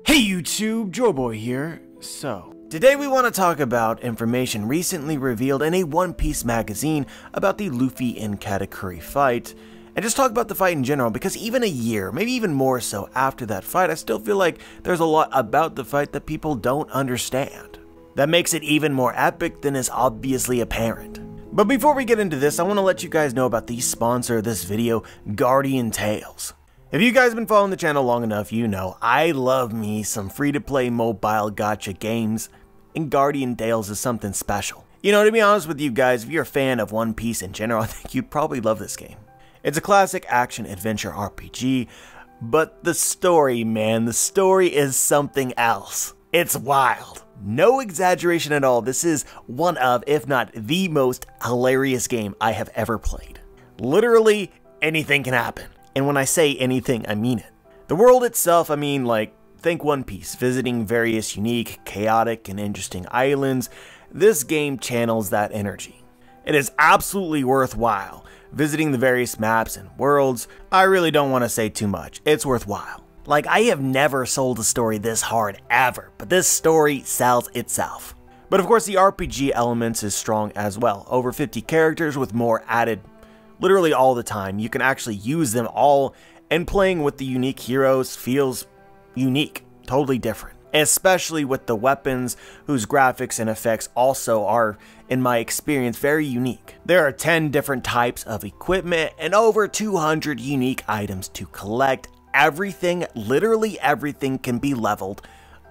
Hey YouTube, Joeboy here. So, today we want to talk about information recently revealed in a One Piece magazine about the Luffy and Katakuri fight, and just talk about the fight in general, because even a year, maybe even more so after that fight, I still feel like there's a lot about the fight that people don't understand. That makes it even more epic than is obviously apparent. But before we get into this, I want to let you guys know about the sponsor of this video, Guardian Tales. If you guys have been following the channel long enough, you know I love me some free-to-play mobile gacha games, and Guardian Tales is something special. You know, to be honest with you guys, if you're a fan of One Piece in general, I think you'd probably love this game. It's a classic action-adventure RPG, but the story, man, the story is something else. It's wild. No exaggeration at all, this is one of, if not the most hilarious game I have ever played. Literally, anything can happen. And when I say anything, I mean it. The world itself, I mean, like, think One Piece, visiting various unique, chaotic, and interesting islands. This game channels that energy. It is absolutely worthwhile. Visiting the various maps and worlds, I really don't want to say too much. It's worthwhile. Like, I have never sold a story this hard, ever, but this story sells itself. But of course, the RPG elements is strong as well. Over 50 characters with more added literally all the time. You can actually use them all, and playing with the unique heroes feels unique, totally different. Especially with the weapons, whose graphics and effects also are, in my experience, very unique. There are 10 different types of equipment and over 200 unique items to collect. Everything, literally everything, can be leveled.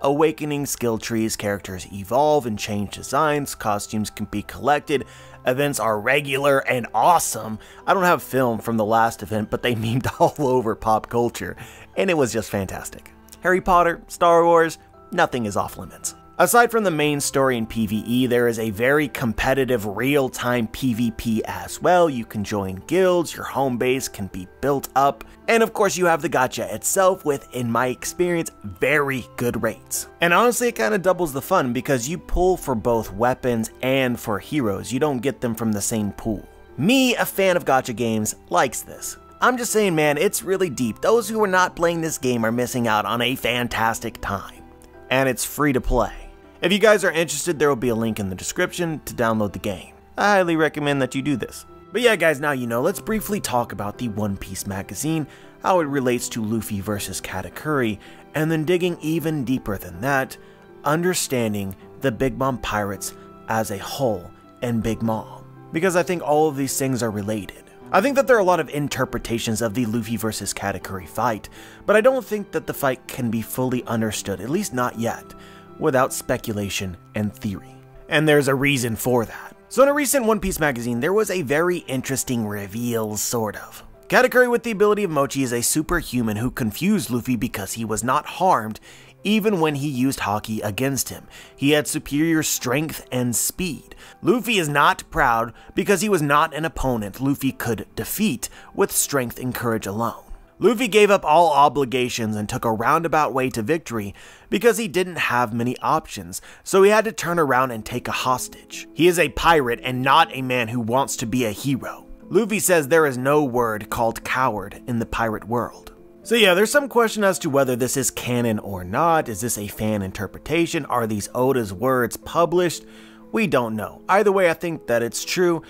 Awakening skill trees, characters evolve and change designs, costumes can be collected, events are regular and awesome. I don't have film from the last event, but they memed all over pop culture, and it was just fantastic. Harry Potter, Star Wars, nothing is off limits. Aside from the main story in PvE, there is a very competitive real-time PvP as well. You can join guilds, your home base can be built up, and of course you have the gacha itself with, in my experience, very good rates. And honestly, it kind of doubles the fun because you pull for both weapons and for heroes. You don't get them from the same pool. Me, a fan of gacha games, likes this. I'm just saying, man, it's really deep. Those who are not playing this game are missing out on a fantastic time. And it's free to play. If you guys are interested, there will be a link in the description to download the game. I highly recommend that you do this. But yeah guys, now you know, let's briefly talk about the One Piece magazine, how it relates to Luffy versus Katakuri, and then digging even deeper than that, understanding the Big Mom Pirates as a whole and Big Mom. Because I think all of these things are related. I think that there are a lot of interpretations of the Luffy versus Katakuri fight, but I don't think that the fight can be fully understood, at least not yet, without speculation and theory. And there's a reason for that. So in a recent One Piece magazine, there was a very interesting reveal, sort of. Katakuri with the ability of Mochi is a superhuman who confused Luffy because he was not harmed even when he used Haki against him. He had superior strength and speed. Luffy is not proud because he was not an opponent Luffy could defeat with strength and courage alone. Luffy gave up all obligations and took a roundabout way to victory because he didn't have many options, so he had to turn around and take a hostage. He is a pirate and not a man who wants to be a hero. Luffy says there is no word called coward in the pirate world. So yeah, there's some question as to whether this is canon or not. Is this a fan interpretation? Are these Oda's words published? We don't know. Either way, I think that it's true,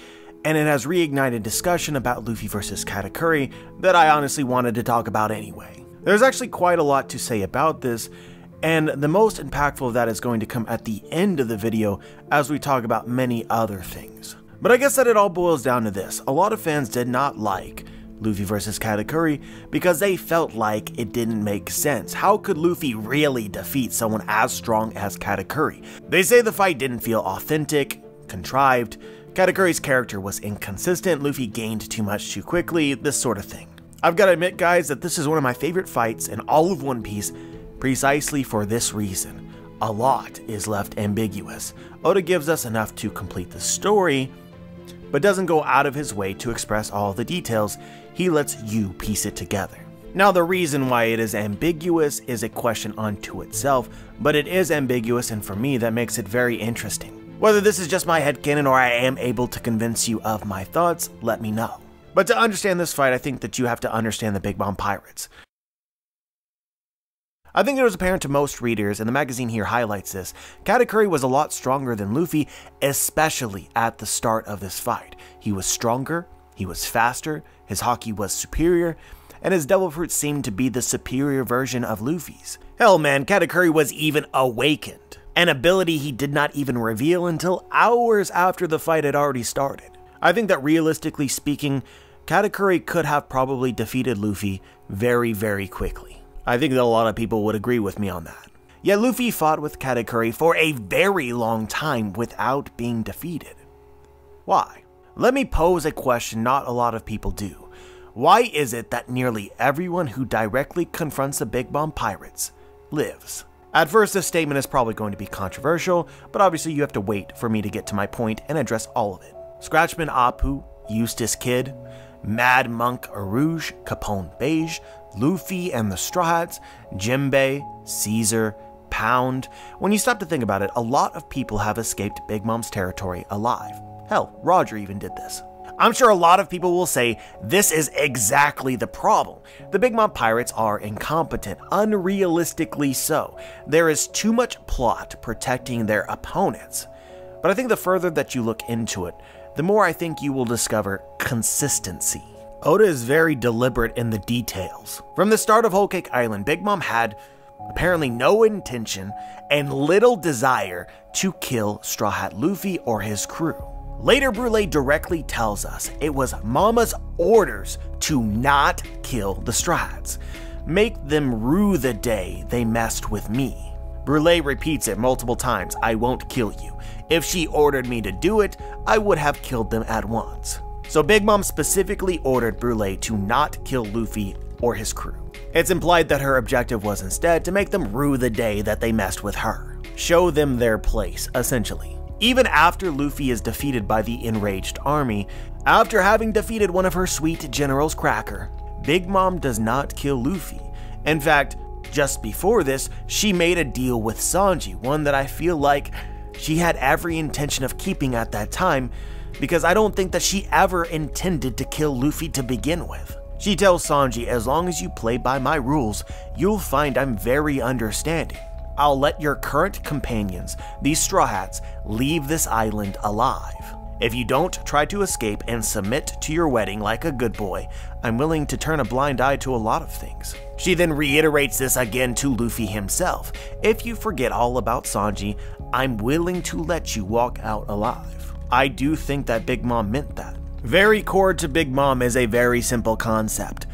and it has reignited discussion about Luffy versus Katakuri that I honestly wanted to talk about anyway. There's actually quite a lot to say about this, and the most impactful of that is going to come at the end of the video as we talk about many other things. But I guess that it all boils down to this. A lot of fans did not like Luffy versus Katakuri because they felt like it didn't make sense. How could Luffy really defeat someone as strong as Katakuri? They say the fight didn't feel authentic, contrived, Katakuri's character was inconsistent, Luffy gained too much too quickly, this sort of thing. I've got to admit guys that this is one of my favorite fights in all of One Piece precisely for this reason. A lot is left ambiguous. Oda gives us enough to complete the story, but doesn't go out of his way to express all the details. He lets you piece it together. Now the reason why it is ambiguous is a question unto itself, but it is ambiguous, and for me that makes it very interesting. Whether this is just my headcanon or I am able to convince you of my thoughts, let me know. But to understand this fight, I think that you have to understand the Big Mom Pirates. I think it was apparent to most readers, and the magazine here highlights this. Katakuri was a lot stronger than Luffy, especially at the start of this fight. He was stronger, he was faster, his haki was superior, and his devil fruit seemed to be the superior version of Luffy's. Hell man, Katakuri was even awakened, an ability he did not even reveal until hours after the fight had already started. I think that realistically speaking, Katakuri could have probably defeated Luffy very, very quickly. I think that a lot of people would agree with me on that. Yet Luffy fought with Katakuri for a very long time without being defeated. Why? Let me pose a question not a lot of people do. Why is it that nearly everyone who directly confronts the Big Mom pirates lives? At first, this statement is probably going to be controversial, but obviously you have to wait for me to get to my point and address all of it. Scratchman Appu, Eustace Kid, Mad Monk Arouge, Capone Beige, Luffy and the Straw Hats, Jinbei, Caesar, Pound. When you stop to think about it, a lot of people have escaped Big Mom's territory alive. Hell, Roger even did this. I'm sure a lot of people will say this is exactly the problem. The Big Mom pirates are incompetent, unrealistically so. There is too much plot protecting their opponents. But I think the further that you look into it, the more I think you will discover consistency. Oda is very deliberate in the details. From the start of Whole Cake Island, Big Mom had apparently no intention and little desire to kill Straw Hat Luffy or his crew. Later, Brule directly tells us it was Mama's orders to not kill the Straw Hats. Make them rue the day they messed with me. Brule repeats it multiple times, I won't kill you. If she ordered me to do it, I would have killed them at once. So Big Mom specifically ordered Brule to not kill Luffy or his crew. It's implied that her objective was instead to make them rue the day that they messed with her. Show them their place, essentially. Even after Luffy is defeated by the enraged army, after having defeated one of her sweet generals, Cracker, Big Mom does not kill Luffy. In fact, just before this, she made a deal with Sanji, one that I feel like she had every intention of keeping at that time, because I don't think that she ever intended to kill Luffy to begin with. She tells Sanji, as long as you play by my rules, you'll find I'm very understanding. I'll let your current companions, these Straw Hats, leave this island alive. If you don't try to escape and submit to your wedding like a good boy, I'm willing to turn a blind eye to a lot of things. She then reiterates this again to Luffy himself. If you forget all about Sanji, I'm willing to let you walk out alive. I do think that Big Mom meant that. Very core to Big Mom is a very simple concept.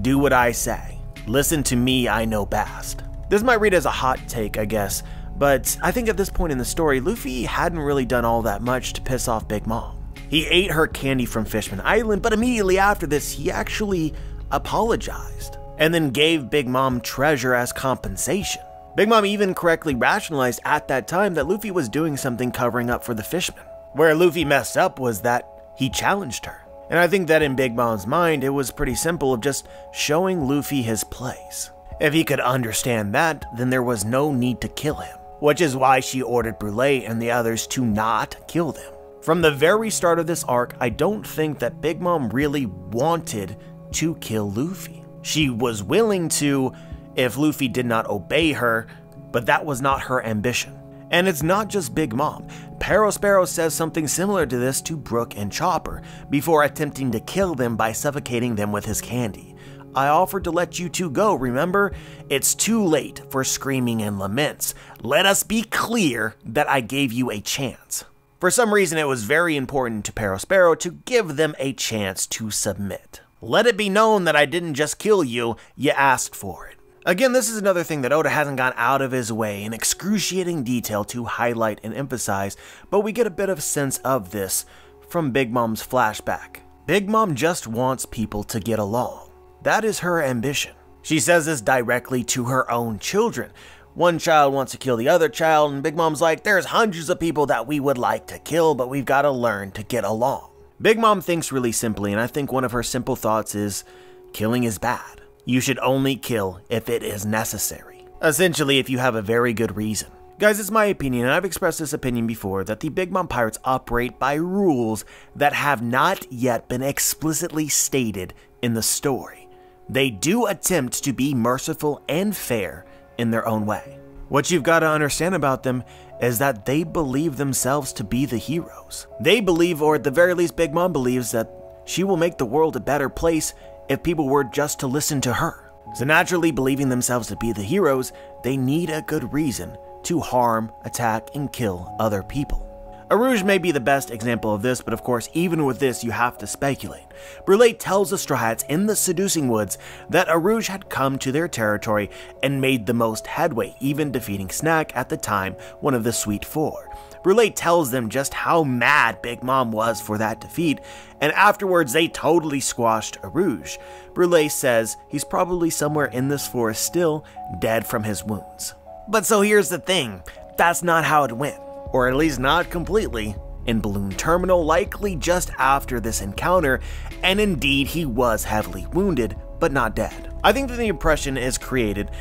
Do what I say. Listen to me, I know best. This might read as a hot take, I guess, but I think at this point in the story, Luffy hadn't really done all that much to piss off Big Mom. He ate her candy from Fishman Island, but immediately after this, he actually apologized, and then gave Big Mom treasure as compensation. Big Mom even correctly rationalized at that time that Luffy was doing something covering up for the Fishman. Where Luffy messed up was that he challenged her. And I think that in Big Mom's mind, it was pretty simple of just showing Luffy his place. If he could understand that, then there was no need to kill him, which is why she ordered Brule and the others to not kill them. From the very start of this arc, I don't think that Big Mom really wanted to kill Luffy. She was willing to if Luffy did not obey her, but that was not her ambition. And it's not just Big Mom. Sparrow says something similar to this to Brook and Chopper before attempting to kill them by suffocating them with his candy. I offered to let you two go, remember? It's too late for screaming and laments. Let us be clear that I gave you a chance. For some reason, it was very important to Sparrow to give them a chance to submit. Let it be known that I didn't just kill you, you asked for it. Again, this is another thing that Oda hasn't gone out of his way in excruciating detail to highlight and emphasize, but we get a bit of sense of this from Big Mom's flashback. Big Mom just wants people to get along. That is her ambition. She says this directly to her own children. One child wants to kill the other child, and Big Mom's like, there's hundreds of people that we would like to kill, but we've got to learn to get along. Big Mom thinks really simply, and I think one of her simple thoughts is, killing is bad. You should only kill if it is necessary. Essentially, if you have a very good reason. Guys, it's my opinion, and I've expressed this opinion before, that the Big Mom Pirates operate by rules that have not yet been explicitly stated in the story. They do attempt to be merciful and fair in their own way. What you've got to understand about them is that they believe themselves to be the heroes. They believe, or at the very least Big Mom believes, that she will make the world a better place if people were just to listen to her. So naturally, believing themselves to be the heroes, they need a good reason to harm, attack, and kill other people. Arouge may be the best example of this, but of course, even with this, you have to speculate. Brûlé tells the Straw Hats in the Seducing Woods that Arouge had come to their territory and made the most headway, even defeating Snack at the time, one of the Sweet Four. Brûlé tells them just how mad Big Mom was for that defeat, and afterwards they totally squashed Arouge. Brûlé says he's probably somewhere in this forest still, dead from his wounds. But so here's the thing, that's not how it went. Or at least not completely, in Balloon Terminal, likely just after this encounter, and indeed he was heavily wounded, but not dead. I think that the impression is created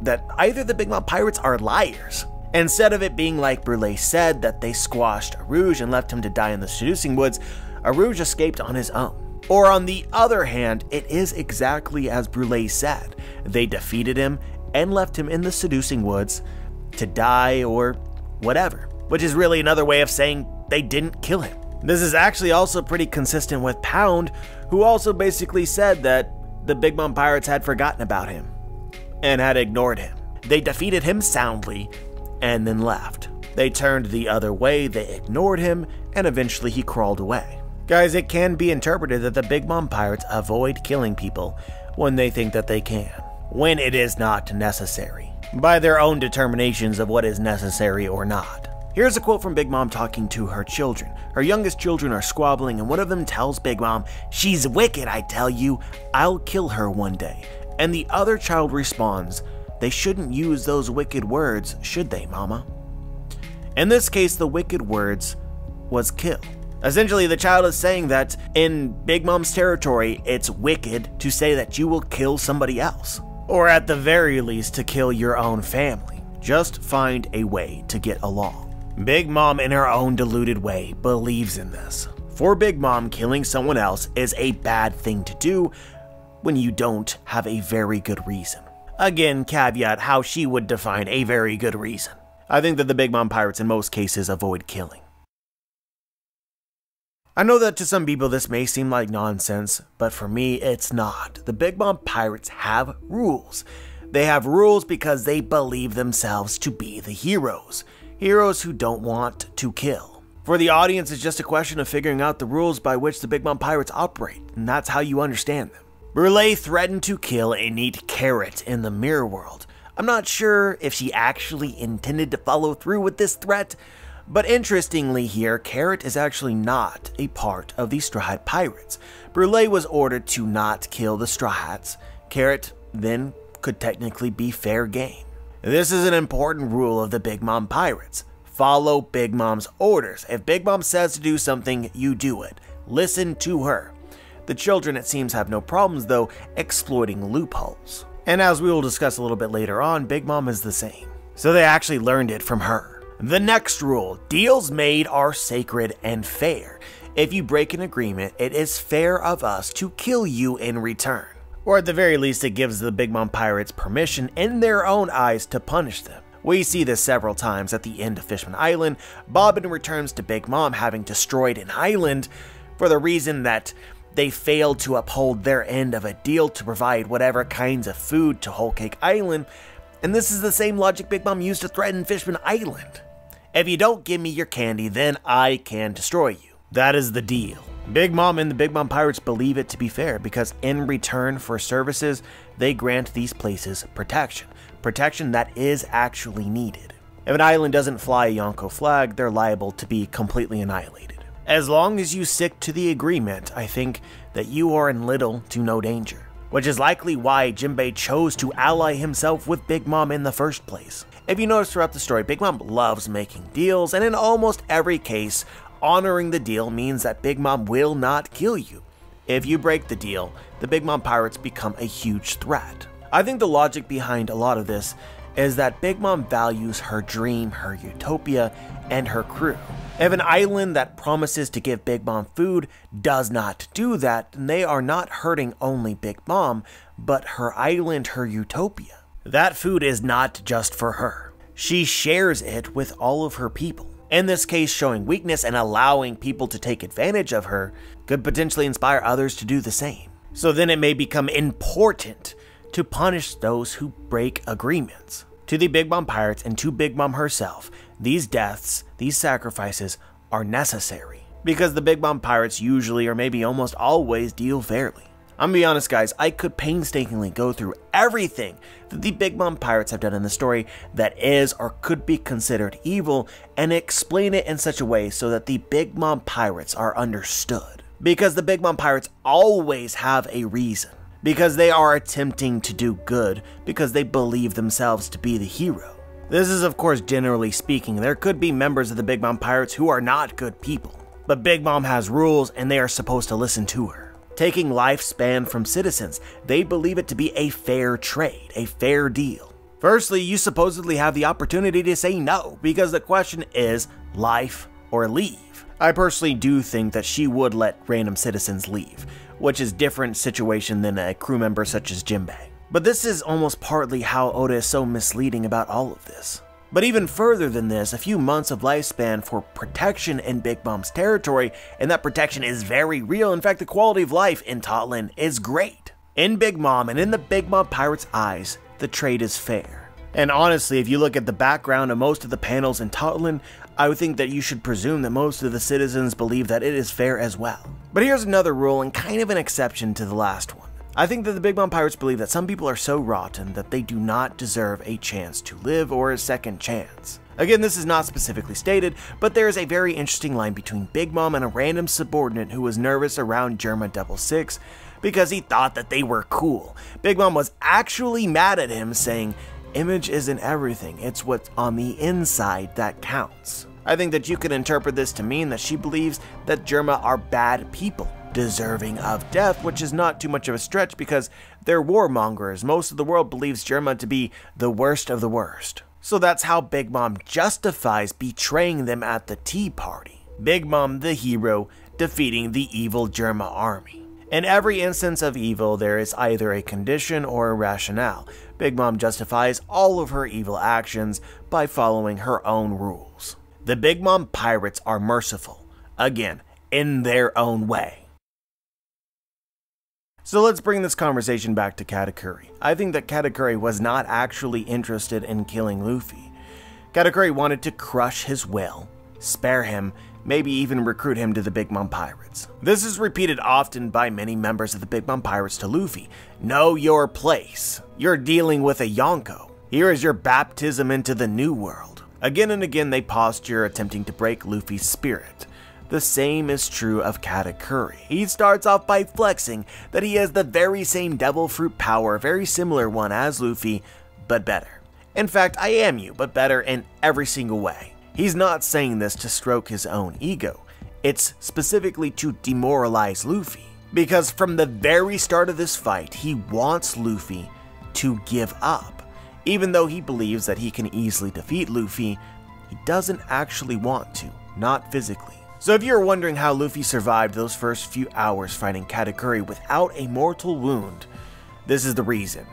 that either the Big Mom Pirates are liars. Instead of it being like Brûlé said, that they squashed Arouge and left him to die in the Seducing Woods, Arouge escaped on his own. Or on the other hand, it is exactly as Brûlé said. They defeated him and left him in the Seducing Woods to die or whatever. Which is really another way of saying they didn't kill him. This is actually also pretty consistent with Pound, who also basically said that the Big Mom Pirates had forgotten about him and had ignored him. They defeated him soundly and then left. They turned the other way, they ignored him, and eventually he crawled away. Guys, it can be interpreted that the Big Mom Pirates avoid killing people when they think that they can, when it is not necessary, by their own determinations of what is necessary or not. Here's a quote from Big Mom talking to her children. Her youngest children are squabbling, and one of them tells Big Mom, "She's wicked, I tell you. I'll kill her one day." And the other child responds, "They shouldn't use those wicked words, should they, Mama?" In this case, the wicked words was kill. Essentially, the child is saying that in Big Mom's territory, it's wicked to say that you will kill somebody else. Or at the very least, to kill your own family. Just find a way to get along. Big Mom, in her own deluded way, believes in this. For Big Mom, killing someone else is a bad thing to do when you don't have a very good reason. Again, caveat how she would define a very good reason. I think that the Big Mom Pirates in most cases avoid killing. I know that to some people this may seem like nonsense, but for me it's not. The Big Mom Pirates have rules. They have rules because they believe themselves to be the heroes. Heroes who don't want to kill. For the audience, it's just a question of figuring out the rules by which the Big Mom Pirates operate, and that's how you understand them. Brûlé threatened to kill a neat carrot in the mirror world. I'm not sure if she actually intended to follow through with this threat, but interestingly here, Carrot is actually not a part of the Straw Hat Pirates. Brûlé was ordered to not kill the Straw Hats. Carrot then could technically be fair game. This is an important rule of the Big Mom Pirates. Follow Big Mom's orders. If Big Mom says to do something, you do it. Listen to her. The children, it seems, have no problems, though, exploiting loopholes. And as we will discuss a little bit later on, Big Mom is the same. So they actually learned it from her. The next rule, deals made are sacred and fair. If you break an agreement, it is fair of us to kill you in return. Or at the very least, it gives the Big Mom Pirates permission in their own eyes to punish them. We see this several times at the end of Fishman Island. Bobbin returns to Big Mom having destroyed an island for the reason that they failed to uphold their end of a deal to provide whatever kinds of food to Whole Cake Island, and this is the same logic Big Mom used to threaten Fishman Island. If you don't give me your candy, then I can destroy you. That is the deal. Big Mom and the Big Mom Pirates believe it to be fair because in return for services, they grant these places protection. Protection that is actually needed. If an island doesn't fly a Yonko flag, they're liable to be completely annihilated. As long as you stick to the agreement, I think that you are in little to no danger. Which is likely why Jinbei chose to ally himself with Big Mom in the first place. If you notice throughout the story, Big Mom loves making deals, and in almost every case, honoring the deal means that Big Mom will not kill you. If you break the deal, the Big Mom Pirates become a huge threat. I think the logic behind a lot of this is that Big Mom values her dream, her utopia, and her crew. If an island that promises to give Big Mom food does not do that, then they are not hurting only Big Mom, but her island, her utopia. that food is not just for her. She shares it with all of her people. In this case, showing weakness and allowing people to take advantage of her could potentially inspire others to do the same. So then it may become important to punish those who break agreements. To the Big Mom Pirates and to Big Mom herself, these deaths, these sacrifices are necessary, because the Big Mom Pirates usually or maybe almost always deal fairly. I'm gonna be honest guys, I could painstakingly go through everything that the Big Mom Pirates have done in the story that is or could be considered evil and explain it in such a way so that the Big Mom Pirates are understood. Because the Big Mom Pirates always have a reason. Because they are attempting to do good, because they believe themselves to be the hero. This is of course generally speaking. There could be members of the Big Mom Pirates who are not good people. But Big Mom has rules and they are supposed to listen to her. Taking lifespan from citizens, they believe it to be a fair trade, a fair deal. Firstly, you supposedly have the opportunity to say no, because the question is life or leave. I personally do think that she would let random citizens leave, which is a different situation than a crew member such as Jinbei. But this is almost partly how Oda is so misleading about all of this. But even further than this, a few months of lifespan for protection in Big Mom's territory, and that protection is very real. In fact, the quality of life in Totland is great. In Big Mom and in the Big Mom Pirates' eyes, the trade is fair. And honestly, if you look at the background of most of the panels in Totland, I would think that you should presume that most of the citizens believe that it is fair as well. But here's another rule and kind of an exception to the last one. I think that the Big Mom Pirates believe that some people are so rotten that they do not deserve a chance to live or a second chance. Again, this is not specifically stated, but there is a very interesting line between Big Mom and a random subordinate who was nervous around Germa 66 because he thought that they were cool. Big Mom was actually mad at him, saying, "Image isn't everything, it's what's on the inside that counts." I think that you could interpret this to mean that she believes that Germa are bad people, deserving of death, which is not too much of a stretch because they're warmongers. Most of the world believes Germa to be the worst of the worst. So that's how Big Mom justifies betraying them at the tea party. Big Mom, the hero, defeating the evil Germa army. In every instance of evil, there is either a condition or a rationale. Big Mom justifies all of her evil actions by following her own rules. The Big Mom Pirates are merciful, again, in their own way. So let's bring this conversation back to Katakuri. I think that Katakuri was not actually interested in killing Luffy. Katakuri wanted to crush his will, spare him, maybe even recruit him to the Big Mom Pirates. This is repeated often by many members of the Big Mom Pirates to Luffy. Know your place. You're dealing with a Yonko. Here is your baptism into the new world. Again and again they posture attempting to break Luffy's spirit. The same is true of Katakuri. He starts off by flexing that he has the very same devil fruit power, very similar one as Luffy, but better. In fact, I am you, but better in every single way. He's not saying this to stroke his own ego. It's specifically to demoralize Luffy. Because from the very start of this fight, he wants Luffy to give up. Even though he believes that he can easily defeat Luffy, he doesn't actually want to, not physically. So if you're wondering how Luffy survived those first few hours fighting Katakuri without a mortal wound, this is the reason.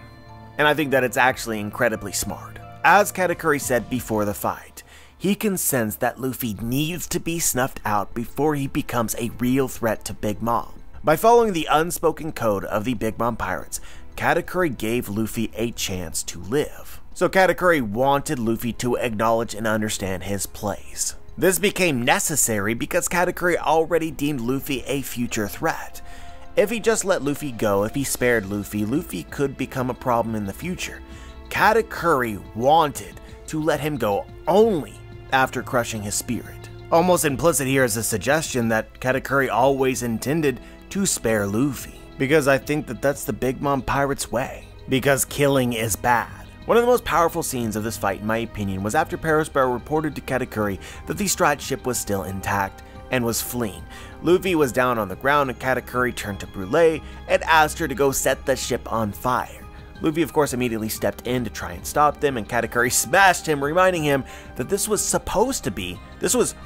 And I think that it's actually incredibly smart. As Katakuri said before the fight, he can sense that Luffy needs to be snuffed out before he becomes a real threat to Big Mom. By following the unspoken code of the Big Mom Pirates, Katakuri gave Luffy a chance to live. So Katakuri wanted Luffy to acknowledge and understand his place. This became necessary because Katakuri already deemed Luffy a future threat. If he just let Luffy go, if he spared Luffy, Luffy could become a problem in the future. Katakuri wanted to let him go only after crushing his spirit. Almost implicit here is a suggestion that Katakuri always intended to spare Luffy. Because I think that that's the Big Mom Pirates way. Because killing is bad. One of the most powerful scenes of this fight, in my opinion, was after Perospero reported to Katakuri that the Strat ship was still intact and was fleeing. Luffy was down on the ground and Katakuri turned to Brûlé and asked her to go set the ship on fire. Luffy of course immediately stepped in to try and stop them, and Katakuri smashed him, reminding him that this was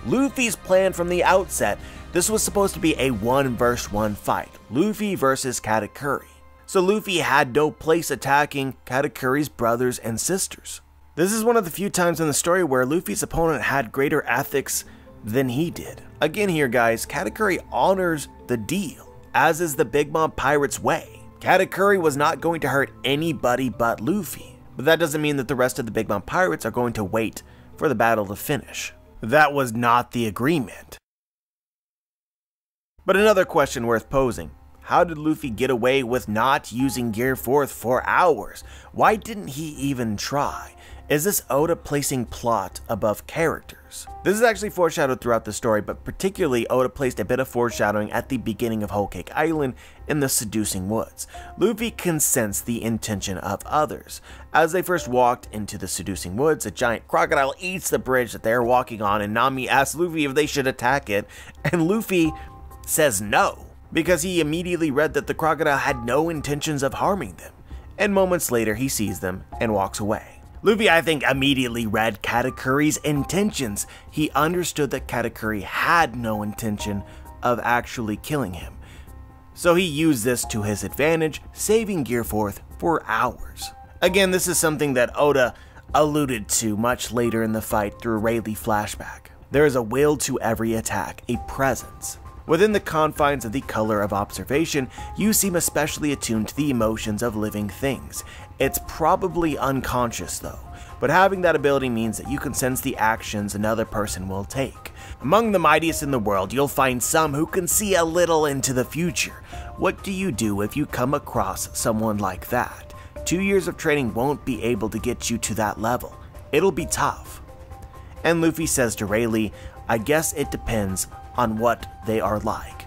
Luffy's plan from the outset. This was supposed to be a 1 vs 1 fight, Luffy versus Katakuri. so Luffy had no place attacking Katakuri's brothers and sisters. This is one of the few times in the story where Luffy's opponent had greater ethics than he did. Again here guys, Katakuri honors the deal, as is the Big Mom Pirate's way. Katakuri was not going to hurt anybody but Luffy, but that doesn't mean that the rest of the Big Mom Pirates are going to wait for the battle to finish. That was not the agreement. But another question worth posing. How did Luffy get away with not using Gear 4 for hours? Why didn't he even try? Is this Oda placing plot above characters? This is actually foreshadowed throughout the story, but particularly Oda placed a bit of foreshadowing at the beginning of Whole Cake Island in the Seducing Woods. Luffy can sense the intention of others. As they first walked into the Seducing Woods, a giant crocodile eats the bridge that they're walking on, and Nami asks Luffy if they should attack it, and Luffy says no, because he immediately read that the crocodile had no intentions of harming them, and moments later he sees them and walks away. Luffy, I think, immediately read Katakuri's intentions. He understood that Katakuri had no intention of actually killing him, so he used this to his advantage, saving Gear 4 for hours. Again, this is something that Oda alluded to much later in the fight through Rayleigh flashback. There is a will to every attack, a presence. Within the confines of the color of observation, you seem especially attuned to the emotions of living things. It's probably unconscious though, but having that ability means that you can sense the actions another person will take. Among the mightiest in the world, you'll find some who can see a little into the future. What do you do if you come across someone like that? 2 years of training won't be able to get you to that level. It'll be tough. And Luffy says to Rayleigh, I guess it depends on what they are like,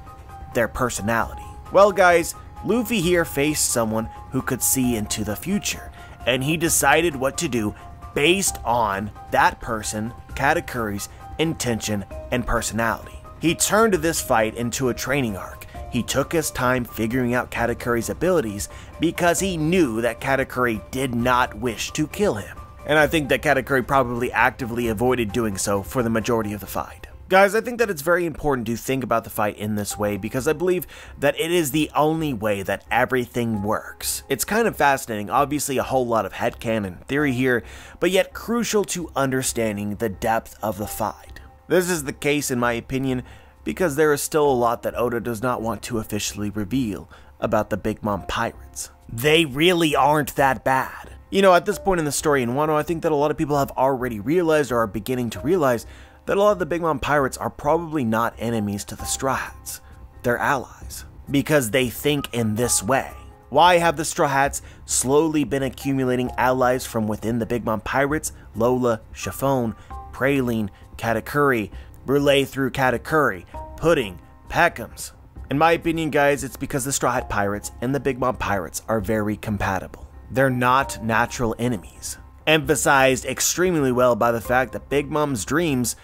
their personality. Well guys, Luffy here faced someone who could see into the future, and he decided what to do based on that person, Katakuri's intention and personality. He turned this fight into a training arc. He took his time figuring out Katakuri's abilities because he knew that Katakuri did not wish to kill him. And I think that Katakuri probably actively avoided doing so for the majority of the fight. Guys, I think that it's very important to think about the fight in this way because I believe that it is the only way that everything works. It's kind of fascinating, obviously a whole lot of headcanon theory here, but yet crucial to understanding the depth of the fight. This is the case in my opinion because there is still a lot that Oda does not want to officially reveal about the Big Mom Pirates. They really aren't that bad. You know, at this point in the story in Wano, I think that a lot of people have already realized or are beginning to realize that a lot of the Big Mom Pirates are probably not enemies to the Straw Hats. They're allies, because they think in this way. Why have the Straw Hats slowly been accumulating allies from within the Big Mom Pirates? Lola, Chiffon, Praline, Katakuri, Brûlé through Katakuri, Pudding, Peckham's. In my opinion guys, it's because the Straw Hat Pirates and the Big Mom Pirates are very compatible. They're not natural enemies. Emphasized extremely well by the fact that Big Mom's dreams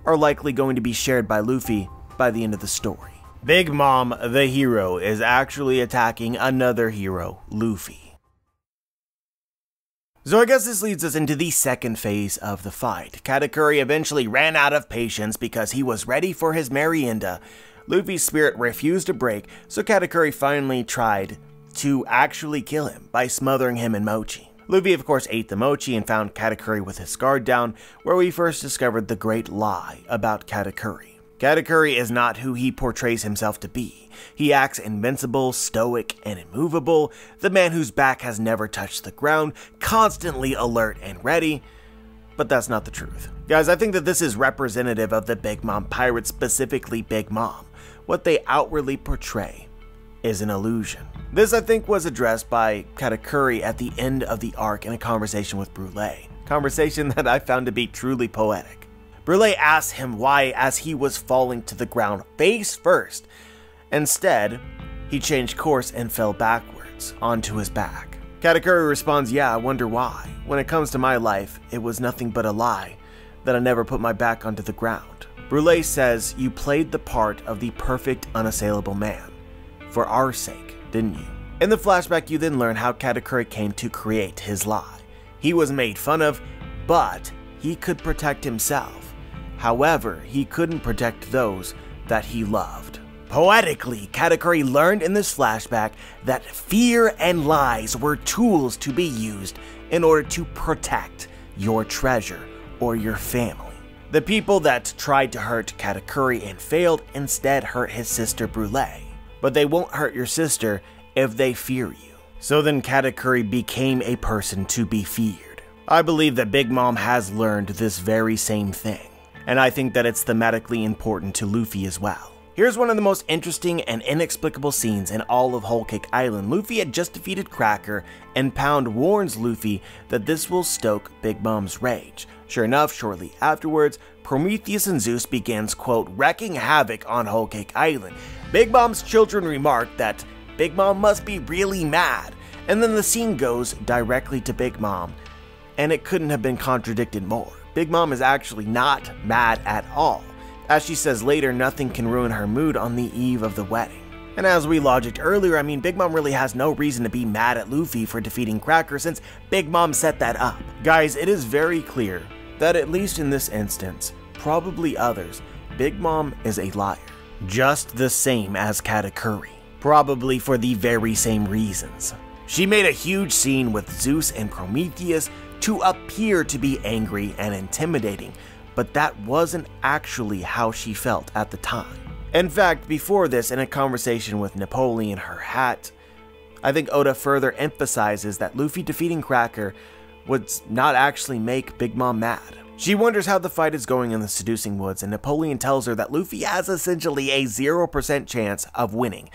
are likely going to be shared by Luffy by the end of the story. Big Mom, the hero, is actually attacking another hero, Luffy. So I guess this leads us into the second phase of the fight. Katakuri eventually ran out of patience because he was ready for his merienda. Luffy's spirit refused to break, so Katakuri finally tried to actually kill him by smothering him in mochi. Luffy of course ate the mochi and found Katakuri with his guard down, where we first discovered the great lie about Katakuri. Katakuri is not who he portrays himself to be. He acts invincible, stoic, and immovable, the man whose back has never touched the ground, constantly alert and ready, but that's not the truth. Guys, I think that this is representative of the Big Mom Pirates, specifically Big Mom. What they outwardly portray is an illusion. This, I think, was addressed by Katakuri at the end of the arc in a conversation with Brûlé. Conversation that I found to be truly poetic. Brûlé asked him why, as he was falling to the ground face first, instead, he changed course and fell backwards onto his back. Katakuri responds, yeah, I wonder why. When it comes to my life, it was nothing but a lie that I never put my back onto the ground. Brûlé says, you played the part of the perfect, unassailable man. For our sake, didn't you? In the flashback, you then learn how Katakuri came to create his lie. He was made fun of, but he could protect himself. However, he couldn't protect those that he loved. Poetically, Katakuri learned in this flashback that fear and lies were tools to be used in order to protect your treasure or your family. The people that tried to hurt Katakuri and failed instead hurt his sister Brûlé. But they won't hurt your sister if they fear you. So then Katakuri became a person to be feared. I believe that Big Mom has learned this very same thing, and I think that it's thematically important to Luffy as well. Here's one of the most interesting and inexplicable scenes in all of Whole Cake Island. Luffy had just defeated Cracker, and Pound warns Luffy that this will stoke Big Mom's rage. Sure enough, shortly afterwards, Prometheus and Zeus begins, quote, wreaking havoc on Whole Cake Island. Big Mom's children remark that Big Mom must be really mad, and then the scene goes directly to Big Mom, and it couldn't have been contradicted more. Big Mom is actually not mad at all. As she says later, nothing can ruin her mood on the eve of the wedding. And as we logicked earlier, I mean, Big Mom really has no reason to be mad at Luffy for defeating Cracker since Big Mom set that up. Guys, it is very clear that at least in this instance, probably others, Big Mom is a liar. Just the same as Katakuri. Probably for the very same reasons. She made a huge scene with Zeus and Prometheus to appear to be angry and intimidating, but that wasn't actually how she felt at the time. In fact, before this, in a conversation with Napoleon her hat, I think Oda further emphasizes that Luffy defeating Cracker would not actually make Big Mom mad. She wonders how the fight is going in the Seducing Woods, and Napoleon tells her that Luffy has essentially a 0% chance of winning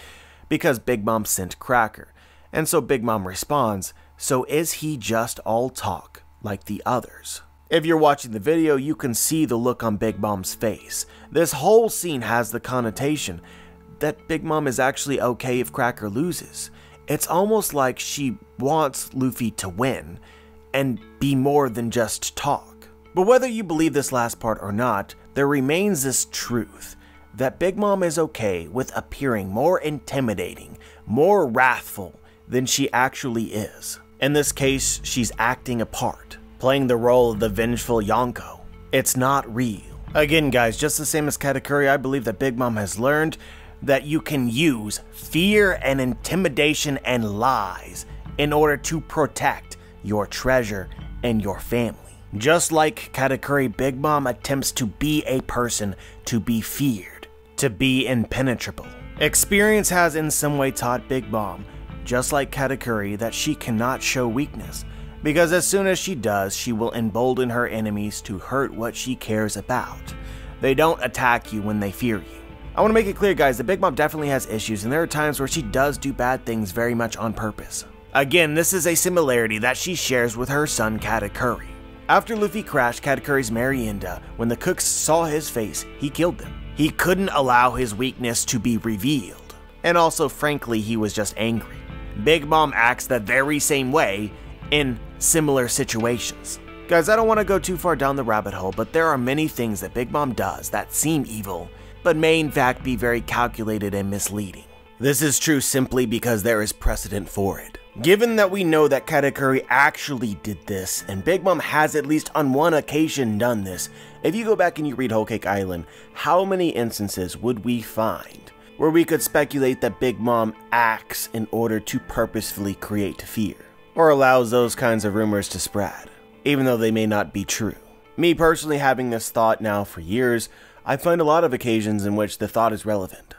because Big Mom sent Cracker. And so Big Mom responds, so is he just all talk like the others? If you're watching the video, you can see the look on Big Mom's face. This whole scene has the connotation that Big Mom is actually okay if Cracker loses. It's almost like she wants Luffy to win and be more than just talk. But whether you believe this last part or not, there remains this truth that Big Mom is okay with appearing more intimidating, more wrathful than she actually is. In this case, she's acting a part, playing the role of the vengeful Yonko. It's not real. Again guys, just the same as Katakuri, I believe that Big Mom has learned that you can use fear and intimidation and lies in order to protect your treasure and your family. Just like Katakuri, Big Mom attempts to be a person to be feared, to be impenetrable. Experience has in some way taught Big Mom, just like Katakuri, that she cannot show weakness, because as soon as she does, she will embolden her enemies to hurt what she cares about. They don't attack you when they fear you. I want to make it clear guys that Big Mom definitely has issues, and there are times where she does do bad things very much on purpose. Again, this is a similarity that she shares with her son Katakuri. After Luffy crashed Katakuri's Merienda, when the cooks saw his face, he killed them. He couldn't allow his weakness to be revealed. And also, frankly, he was just angry. Big Mom acts the very same way in similar situations. Guys, I don't want to go too far down the rabbit hole, but there are many things that Big Mom does that seem evil, but may in fact be very calculated and misleading. This is true simply because there is precedent for it. Given that we know that Katakuri actually did this, and Big Mom has at least on one occasion done this, if you go back and you read Whole Cake Island, how many instances would we find where we could speculate that Big Mom acts in order to purposefully create fear, or allows those kinds of rumors to spread, even though they may not be true? Me personally, having this thought now for years, I find a lot of occasions in which the thought is relevant.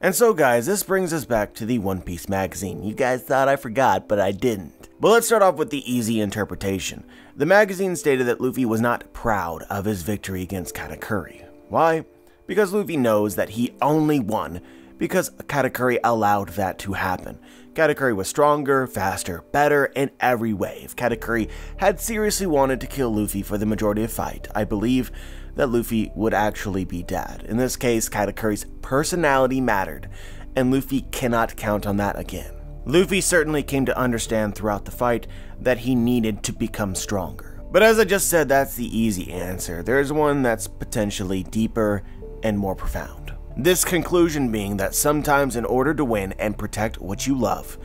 And so guys, this brings us back to the One Piece magazine. You guys thought I forgot, but I didn't. But let's start off with the easy interpretation. The magazine stated that Luffy was not proud of his victory against Katakuri. Why? Because Luffy knows that he only won because Katakuri allowed that to happen. Katakuri was stronger, faster, better in every way. If Katakuri had seriously wanted to kill Luffy for the majority of the fight, I believe that Luffy would actually be dead. In this case, Katakuri's personality mattered, and Luffy cannot count on that again. Luffy certainly came to understand throughout the fight that he needed to become stronger. But as I just said, that's the easy answer. There's one that's potentially deeper and more profound. This conclusion being that sometimes in order to win and protect what you love,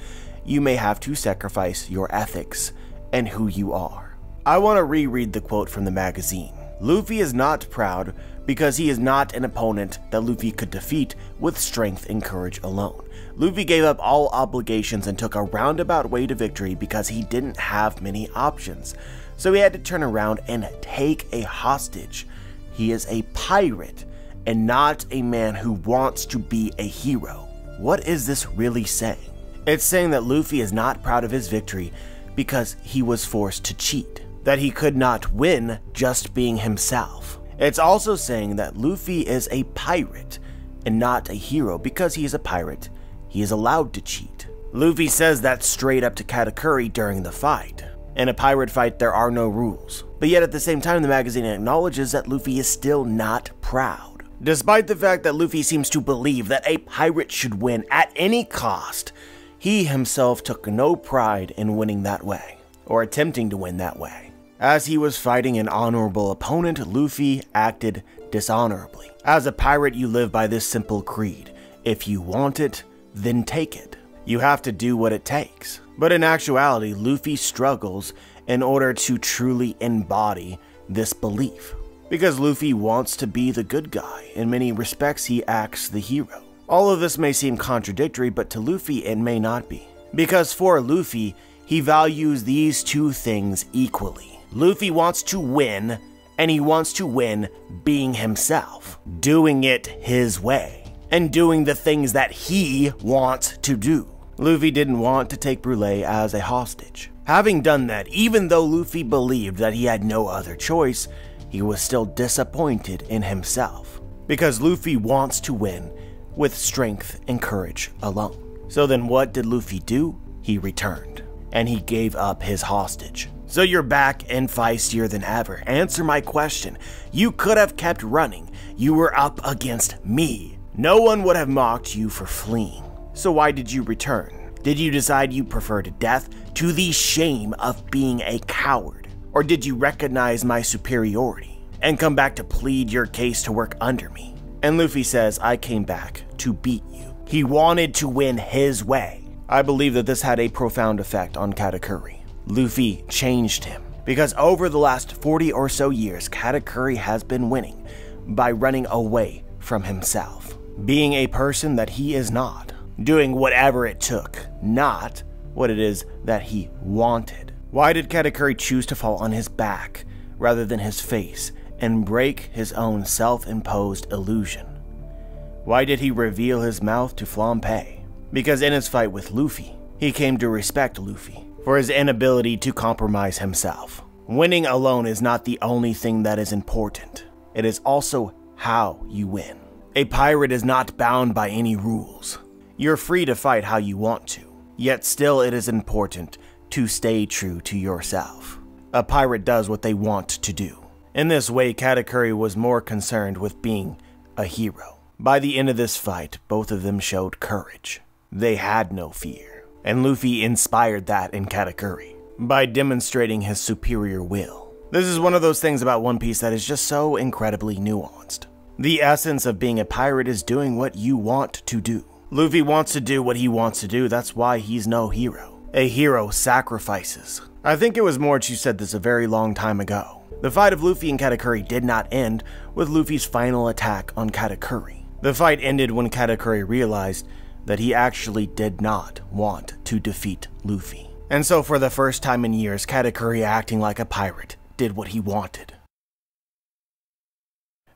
you may have to sacrifice your ethics and who you are. I want to reread the quote from the magazine. Luffy is not proud because he is not an opponent that Luffy could defeat with strength and courage alone. Luffy gave up all obligations and took a roundabout way to victory because he didn't have many options. So he had to turn around and take a hostage. He is a pirate and not a man who wants to be a hero. What is this really saying? It's saying that Luffy is not proud of his victory because he was forced to cheat, that he could not win just being himself. It's also saying that Luffy is a pirate and not a hero because he is a pirate. He is allowed to cheat. Luffy says that straight up to Katakuri during the fight. In a pirate fight, there are no rules. But yet at the same time, the magazine acknowledges that Luffy is still not proud. Despite the fact that Luffy seems to believe that a pirate should win at any cost, he himself took no pride in winning that way, or attempting to win that way. As he was fighting an honorable opponent, Luffy acted dishonorably. As a pirate, you live by this simple creed. If you want it, then take it. You have to do what it takes. But in actuality, Luffy struggles in order to truly embody this belief. Because Luffy wants to be the good guy. In many respects, he acts the hero. All of this may seem contradictory, but to Luffy it may not be. Because for Luffy, he values these two things equally. Luffy wants to win, and he wants to win being himself. Doing it his way. And doing the things that he wants to do. Luffy didn't want to take Brûlé as a hostage. Having done that, even though Luffy believed that he had no other choice, he was still disappointed in himself. Because Luffy wants to win with strength and courage alone. So then what did Luffy do? He returned. And he gave up his hostage. So you're back and feistier than ever. Answer my question. You could have kept running. You were up against me. No one would have mocked you for fleeing. So why did you return? Did you decide you preferred death to the shame of being a coward? Or did you recognize my superiority and come back to plead your case to work under me? And Luffy says, I came back to beat you. He wanted to win his way. I believe that this had a profound effect on Katakuri. Luffy changed him. Because over the last 40 or so years, Katakuri has been winning by running away from himself. Being a person that he is not. Doing whatever it took, not what it is that he wanted. Why did Katakuri choose to fall on his back rather than his face and break his own self-imposed illusion? Why did he reveal his mouth to Flampe? Because in his fight with Luffy, he came to respect Luffy for his inability to compromise himself. Winning alone is not the only thing that is important. It is also how you win. A pirate is not bound by any rules. You're free to fight how you want to, yet still it is important to stay true to yourself. A pirate does what they want to do. In this way, Katakuri was more concerned with being a hero. By the end of this fight, both of them showed courage. They had no fear, and Luffy inspired that in Katakuri by demonstrating his superior will. This is one of those things about One Piece that is just so incredibly nuanced. The essence of being a pirate is doing what you want to do. Luffy wants to do what he wants to do, that's why he's no hero. A hero sacrifices. I think it was Morch who said this a very long time ago. The fight of Luffy and Katakuri did not end with Luffy's final attack on Katakuri. The fight ended when Katakuri realized that he actually did not want to defeat Luffy. And so for the first time in years, Katakuri, acting like a pirate, did what he wanted.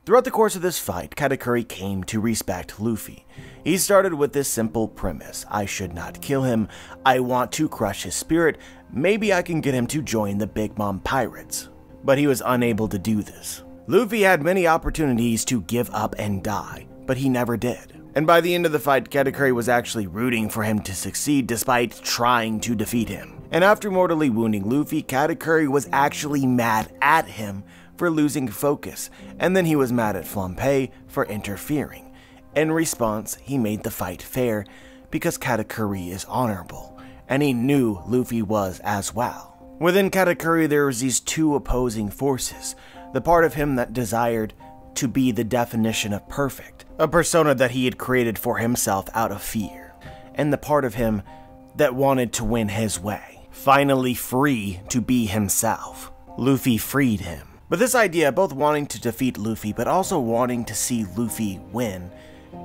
Throughout the course of this fight, Katakuri came to respect Luffy. He started with this simple premise: I should not kill him, I want to crush his spirit, maybe I can get him to join the Big Mom Pirates. But he was unable to do this. Luffy had many opportunities to give up and die, but he never did. And by the end of the fight, Katakuri was actually rooting for him to succeed despite trying to defeat him. And after mortally wounding Luffy, Katakuri was actually mad at him for losing focus, and then he was mad at Flampe for interfering. In response, he made the fight fair because Katakuri is honorable, and he knew Luffy was as well. Within Katakuri, there was these two opposing forces: the part of him that desired to be the definition of perfect, a persona that he had created for himself out of fear, and the part of him that wanted to win his way, finally free to be himself. Luffy freed him. But this idea, both wanting to defeat Luffy but also wanting to see Luffy win,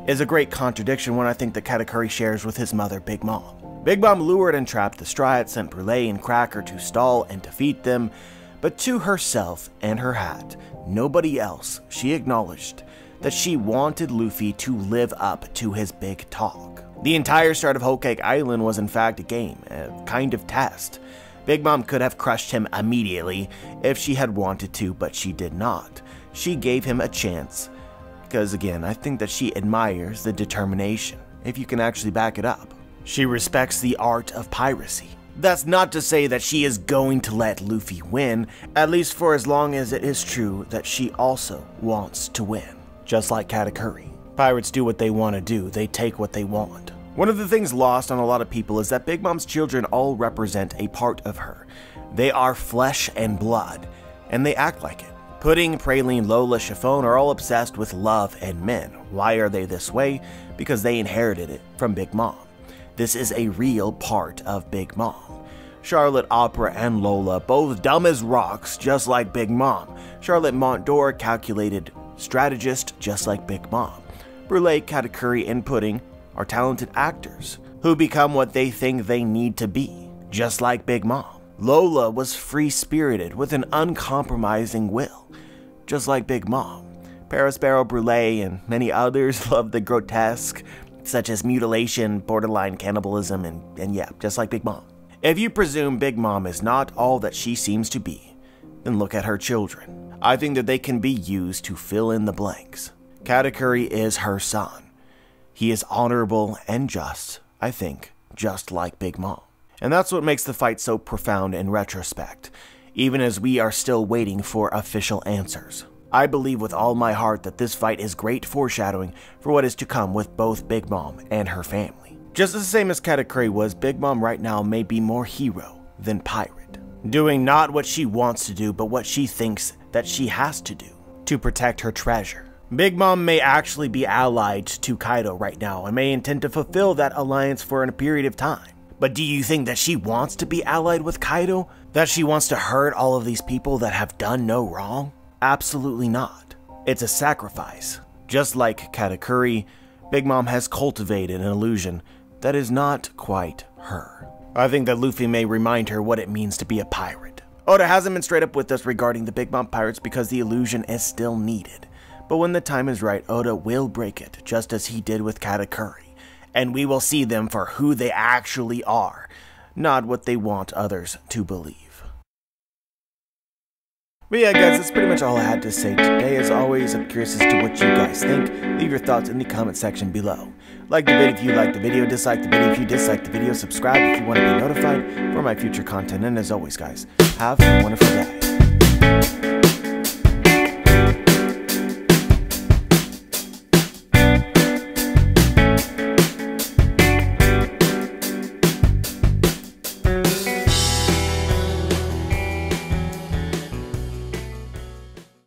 is a great contradiction one I think that Katakuri shares with his mother, Big Mom. Big Mom lured and trapped the Striads, sent Brûlé and Cracker to stall and defeat them, but to herself and her hat, nobody else, she acknowledged that she wanted Luffy to live up to his big talk. The entire start of Whole Cake Island was in fact a game, a kind of test. Big Mom could have crushed him immediately if she had wanted to, but she did not. She gave him a chance, because again, I think that she admires the determination, if you can actually back it up. She respects the art of piracy. That's not to say that she is going to let Luffy win, at least for as long as it is true that she also wants to win. Just like Katakuri. Pirates do what they want to do, they take what they want. One of the things lost on a lot of people is that Big Mom's children all represent a part of her. They are flesh and blood, and they act like it. Pudding, Praline, Lola, Chiffon are all obsessed with love and men. Why are they this way? Because they inherited it from Big Mom. This is a real part of Big Mom. Charlotte, Opera, and Lola, both dumb as rocks, just like Big Mom. Charlotte Montdor, calculated strategist, just like Big Mom. Brûlé, Katakuri, and Pudding are talented actors who become what they think they need to be, just like Big Mom. Lola was free-spirited with an uncompromising will, just like Big Mom. Parasparrow, Brûlé, and many others love the grotesque, such as mutilation, borderline cannibalism, and yeah, just like Big Mom. If you presume Big Mom is not all that she seems to be, then look at her children. I think that they can be used to fill in the blanks. Katakuri is her son. He is honorable and just, I think, just like Big Mom. And that's what makes the fight so profound in retrospect, even as we are still waiting for official answers. I believe with all my heart that this fight is great foreshadowing for what is to come with both Big Mom and her family. Just the same as Katakuri was, Big Mom right now may be more hero than pirate, doing not what she wants to do, but what she thinks that she has to do to protect her treasure. Big Mom may actually be allied to Kaido right now and may intend to fulfill that alliance for a period of time. But do you think that she wants to be allied with Kaido? That she wants to hurt all of these people that have done no wrong? Absolutely not. It's a sacrifice. Just like Katakuri, Big Mom has cultivated an illusion that is not quite her. I think that Luffy may remind her what it means to be a pirate. Oda hasn't been straight up with us regarding the Big Mom pirates because the illusion is still needed. But when the time is right, Oda will break it, just as he did with Katakuri, and we will see them for who they actually are, not what they want others to believe. But yeah guys, that's pretty much all I had to say today. As always, I'm curious as to what you guys think. Leave your thoughts in the comment section below. Like the video if you liked the video, dislike the video if you disliked the video, subscribe if you want to be notified for my future content, and as always guys, have a wonderful day.